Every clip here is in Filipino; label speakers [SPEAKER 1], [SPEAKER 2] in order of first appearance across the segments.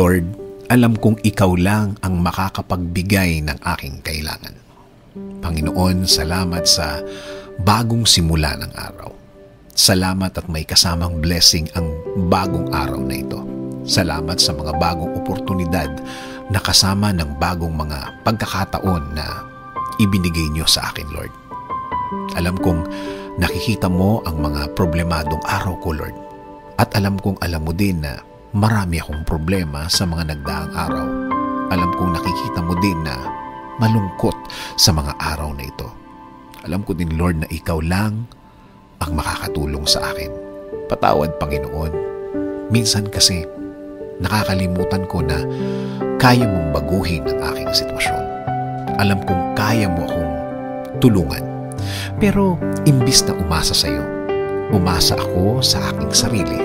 [SPEAKER 1] Lord, alam kong ikaw lang ang makakapagbigay ng aking kailangan. Panginoon, salamat sa bagong simula ng araw. Salamat at may kasamang blessing ang bagong araw na ito. Salamat sa mga bagong oportunidad na kasama ng bagong mga pagkakataon na ibinigay niyo sa akin, Lord. Alam kong nakikita mo ang mga problemadong araw ko, Lord. At alam kong alam mo din na marami akong problema sa mga nagdaang araw. Alam kong nakikita mo din na malungkot sa mga araw na ito. Alam ko din, Lord, na ikaw lang ang makakatulong sa akin. Patawad, Panginoon. Minsan kasi nakakalimutan ko na kaya mong baguhin ang aking sitwasyon. Alam kong kaya mo akong tulungan. Pero imbis na umasa sa iyo, umasa ako sa aking sarili.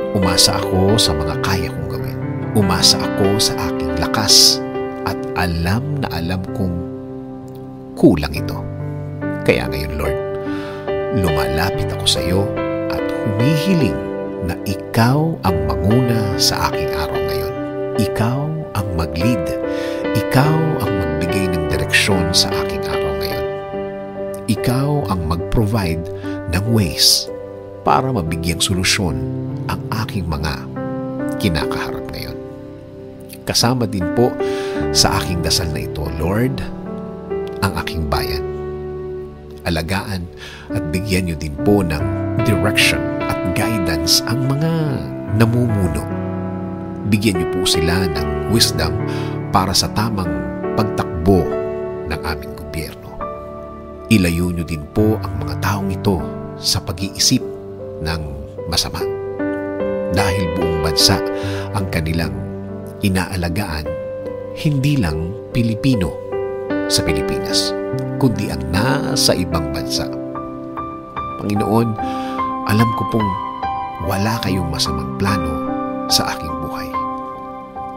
[SPEAKER 1] Umasa ako sa mga kaya kong gawin. Umasa ako sa aking lakas. At alam na alam kong kulang ito. Kaya ngayon, Lord, lumalapit ako sa iyo at humihiling na ikaw ang manguna sa aking araw ngayon. Ikaw ang mag-lead. Ikaw ang magbigay ng direksyon sa aking araw ngayon. Ikaw ang mag-provide ng ways para mabigyang solusyon ang aking mga kinakaharap ngayon. Kasama din po sa aking dasal na ito, Lord, ang aking bayan. Alagaan at bigyan niyo din po ng direction at guidance ang mga namumuno. Bigyan niyo po sila ng wisdom para sa tamang pagtakbo ng aming gobyerno. Ilayo niyo din po ang mga taong ito sa pag-iisip ng masama. Dahil buong bansa ang kanilang inaalagaan, hindi lang Pilipino sa Pilipinas, kundi ang nasa ibang bansa. Panginoon, alam ko pong wala kayong masamang plano sa aking buhay.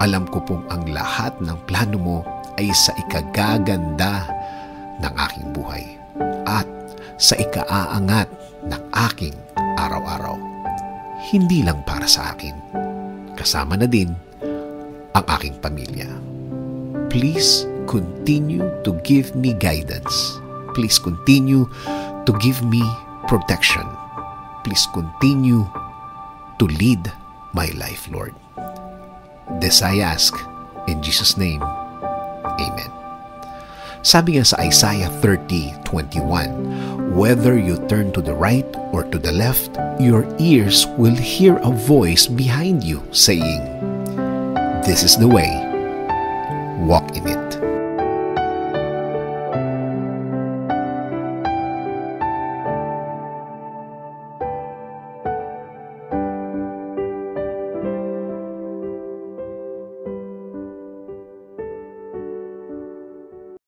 [SPEAKER 1] Alam ko pong ang lahat ng plano mo ay sa ikagaganda ng aking buhay at sa ikaaangat ng aking araw-araw. Hindi lang para sa akin, kasama na din ang aking pamilya. Please continue to give me guidance. Please continue to give me protection. Please continue to lead my life, Lord. This I ask in Jesus' name. Amen. Sabi nga sa Isaiah 30:21, whether you turn to the right or to the left, your ears will hear a voice behind you saying, "This is the way, walk in it."